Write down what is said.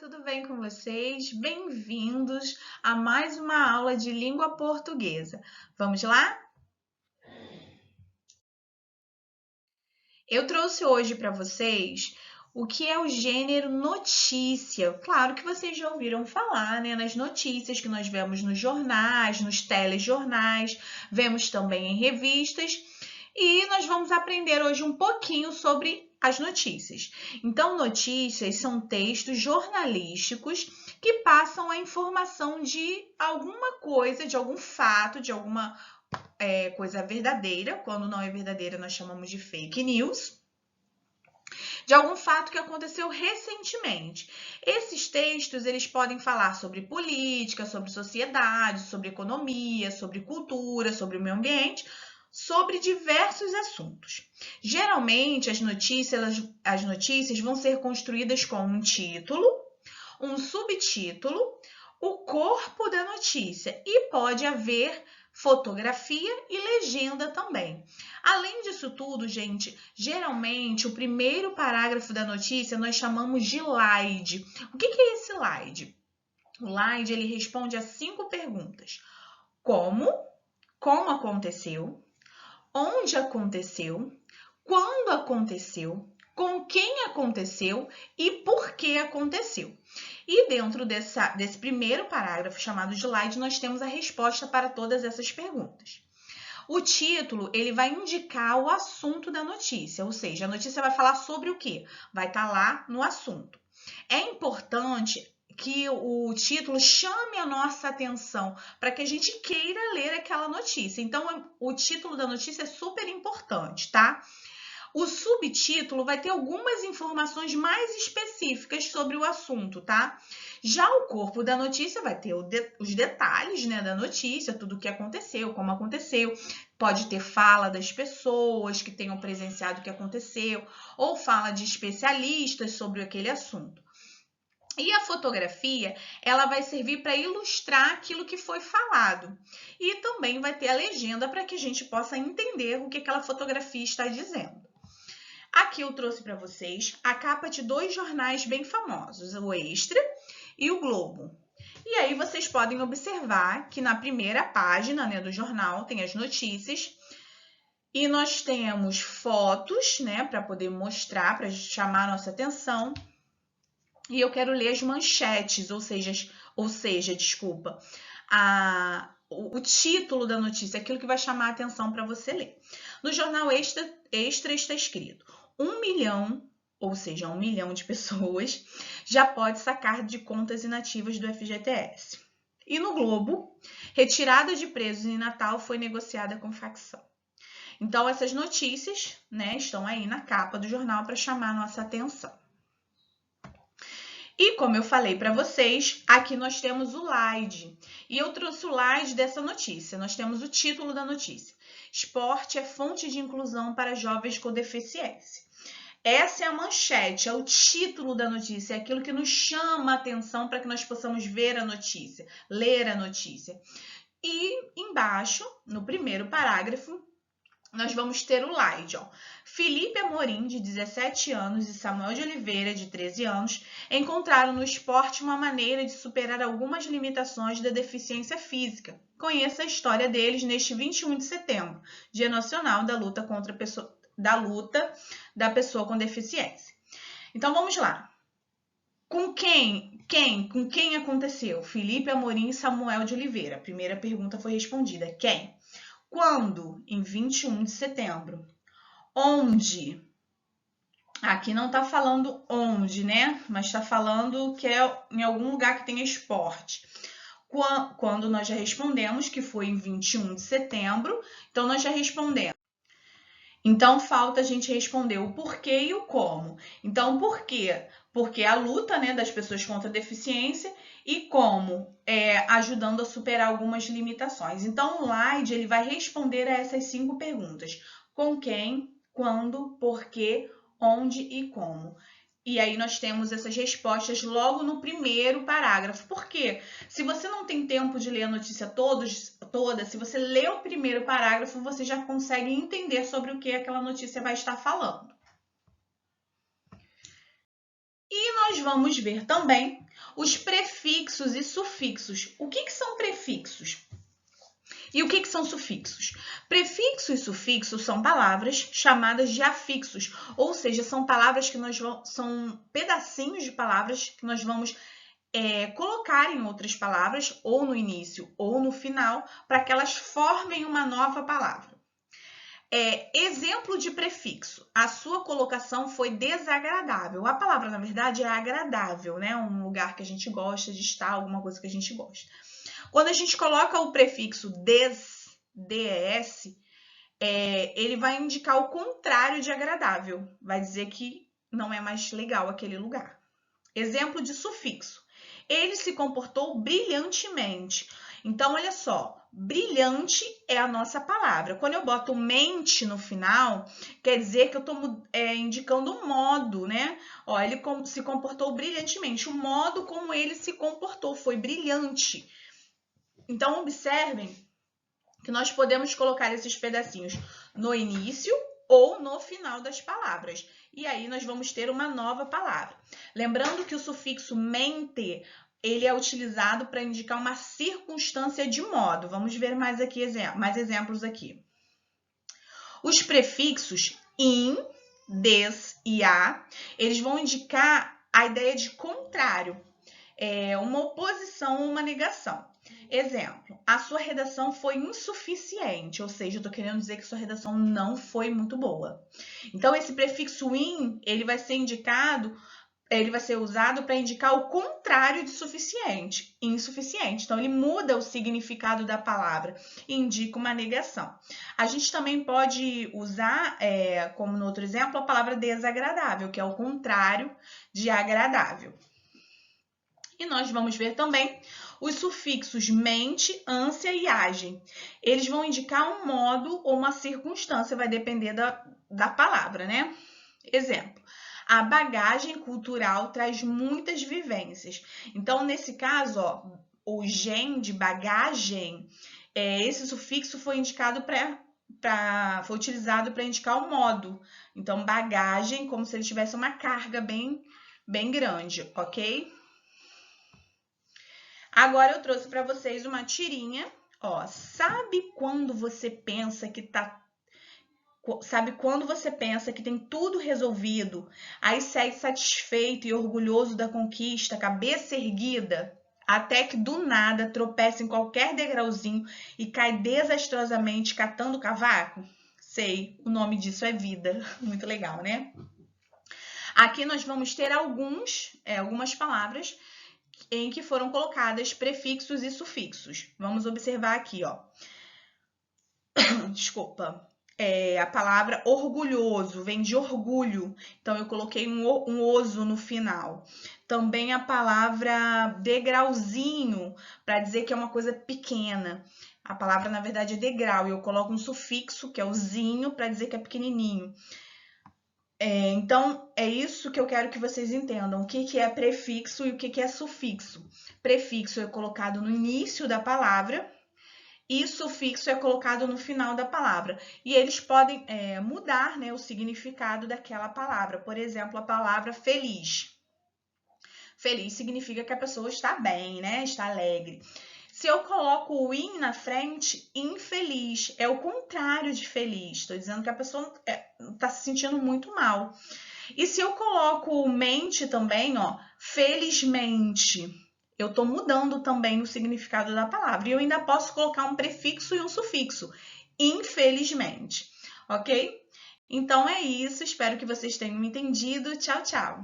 tudo bem com vocês? Bem-vindos a mais uma aula de língua portuguesa. Vamos lá? Eu trouxe hoje para vocês o que é o gênero notícia. Claro que vocês já ouviram falar, né, nas notícias que nós vemos nos jornais, nos telejornais, vemos também em revistas. E nós vamos aprender hoje um pouquinho sobre as notícias. Então, notícias são textos jornalísticos que passam a informação de alguma coisa, de algum fato, de alguma coisa verdadeira. Quando não é verdadeira, nós chamamos de fake news. De algum fato que aconteceu recentemente. Esses textos, eles podem falar sobre política, sobre sociedade, sobre economia, sobre cultura, sobre o meio ambiente, sobre diversos assuntos. Geralmente, as notícias vão ser construídas com um título, um subtítulo, o corpo da notícia e pode haver fotografia e legenda também. Além disso tudo, gente, geralmente o primeiro parágrafo da notícia nós chamamos de slide. O que é esse slide? O slide ele responde a 5 perguntas. Como aconteceu, onde aconteceu, quando aconteceu, com quem aconteceu e por que aconteceu. E dentro desse primeiro parágrafo chamado de slide, nós temos a resposta para todas essas perguntas. O título, ele vai indicar o assunto da notícia, ou seja, a notícia vai falar sobre o quê? Vai estar lá no assunto. É importante que o título chame a nossa atenção para que a gente queira ler aquela notícia. Então, o título da notícia é super importante, tá? O subtítulo vai ter algumas informações mais específicas sobre o assunto, tá? Já o corpo da notícia vai ter os detalhes, né, da notícia, tudo o que aconteceu, como aconteceu. Pode ter fala das pessoas que tenham presenciado o que aconteceu, ou fala de especialistas sobre aquele assunto. E a fotografia, ela vai servir para ilustrar aquilo que foi falado. E também vai ter a legenda para que a gente possa entender o que aquela fotografia está dizendo. Aqui eu trouxe para vocês a capa de 2 jornais bem famosos, o Extra e o Globo. E aí vocês podem observar que na primeira página, né, do jornal tem as notícias e nós temos fotos, né, para poder mostrar, para chamar a nossa atenção. E eu quero ler as manchetes, ou seja, desculpa, o título da notícia, aquilo que vai chamar a atenção para você ler. No jornal Extra está escrito: 1 milhão, ou seja, 1 milhão de pessoas já pode sacar de contas inativas do FGTS. E no Globo, retirada de presos em Natal foi negociada com facção. Então, essas notícias, né, estão aí na capa do jornal para chamar a nossa atenção. E como eu falei para vocês, aqui nós temos o slide. E eu trouxe o slide dessa notícia. Nós temos o título da notícia: Esporte é fonte de inclusão para jovens com deficiência. Essa é a manchete, é o título da notícia, é aquilo que nos chama a atenção para que nós possamos ver a notícia, ler a notícia. E embaixo, no primeiro parágrafo, nós vamos ter o slide, ó. Felipe Amorim, de 17 anos, e Samuel de Oliveira, de 13 anos, encontraram no esporte uma maneira de superar algumas limitações da deficiência física. Conheça a história deles neste 21 de setembro, Dia Nacional da Luta da Pessoa com Deficiência. Então, vamos lá. Com quem aconteceu? Felipe Amorim e Samuel de Oliveira. A primeira pergunta foi respondida. Quem? Quando? Em 21 de setembro. Onde? Aqui não está falando onde, né? Mas está falando que é em algum lugar que tenha esporte. Quando nós já respondemos que foi em 21 de setembro, então nós já respondemos. Então, falta a gente responder o porquê e o como. Então, por quê? Porque a luta, né, das pessoas contra a deficiência e como? Ajudando a superar algumas limitações. Então, o slide ele vai responder a essas 5 perguntas. Com quem, quando, porquê, onde e como. E aí nós temos essas respostas logo no primeiro parágrafo. Por quê? Se você não tem tempo de ler a notícia toda, se você lê o primeiro parágrafo, você já consegue entender sobre o que aquela notícia vai estar falando. E nós vamos ver também os prefixos e sufixos. O que são prefixos? E o que são sufixos? Prefixo e sufixo são palavras chamadas de afixos, ou seja, são palavras que são pedacinhos de palavras que nós vamos colocar em outras palavras, ou no início ou no final, para que elas formem uma nova palavra. Exemplo de prefixo. A sua colocação foi desagradável. A palavra, na verdade, é agradável, né? Um lugar que a gente gosta de estar, alguma coisa que a gente gosta. Quando a gente coloca o prefixo des, ele vai indicar o contrário de agradável. Vai dizer que não é mais legal aquele lugar. Exemplo de sufixo. Ele se comportou brilhantemente. Então, olha só, brilhante é a nossa palavra. Quando eu boto mente no final, quer dizer que eu estou indicando o modo, né? Ó, ele se comportou brilhantemente. O modo como ele se comportou foi brilhante. Então, observem que nós podemos colocar esses pedacinhos no início ou no final das palavras. E aí, nós vamos ter uma nova palavra. Lembrando que o sufixo mente, ele é utilizado para indicar uma circunstância de modo. Vamos ver mais exemplos aqui. Os prefixos in, des e a, eles vão indicar a ideia de contrário, uma oposição ou uma negação. Exemplo, a sua redação foi insuficiente, ou seja, eu estou querendo dizer que sua redação não foi muito boa. Então, esse prefixo in, ele vai ser usado para indicar o contrário de suficiente, insuficiente. Então, ele muda o significado da palavra e indica uma negação. A gente também pode usar, como no outro exemplo, a palavra desagradável, que é o contrário de agradável. E nós vamos ver também os sufixos mente, ânsia e agem. Eles vão indicar um modo ou uma circunstância, vai depender da palavra, né? Exemplo, a bagagem cultural traz muitas vivências. Então, nesse caso, ó, o gen de bagagem, esse sufixo foi indicado foi utilizado para indicar o modo. Então, bagagem, como se ele tivesse uma carga bem grande, ok? Agora eu trouxe para vocês uma tirinha, ó. Sabe quando você pensa que tem tudo resolvido, aí sai satisfeito e orgulhoso da conquista, cabeça erguida, até que do nada tropeça em qualquer degrauzinho e cai desastrosamente catando cavaco? Sei, o nome disso é vida. Muito legal, né? Aqui nós vamos ter algumas palavras em que foram colocadas prefixos e sufixos. Vamos observar aqui, ó. Desculpa. A palavra orgulhoso vem de orgulho, então eu coloquei um oso no final. Também a palavra degrauzinho, para dizer que é uma coisa pequena. A palavra, na verdade, é degrau, e eu coloco um sufixo, que é o zinho, para dizer que é pequenininho. Então, é isso que eu quero que vocês entendam. O que é prefixo e o que é sufixo. Prefixo é colocado no início da palavra e sufixo é colocado no final da palavra. E eles podem mudar, né, o significado daquela palavra. Por exemplo, a palavra feliz. Feliz significa que a pessoa está bem, né? Está alegre. Se eu coloco o in na frente, infeliz, é o contrário de feliz. Estou dizendo que a pessoa está se sentindo muito mal. E se eu coloco o mente também, ó, felizmente, eu estou mudando também o significado da palavra. E eu ainda posso colocar um prefixo e um sufixo, infelizmente, ok? Então é isso, espero que vocês tenham entendido. Tchau, tchau!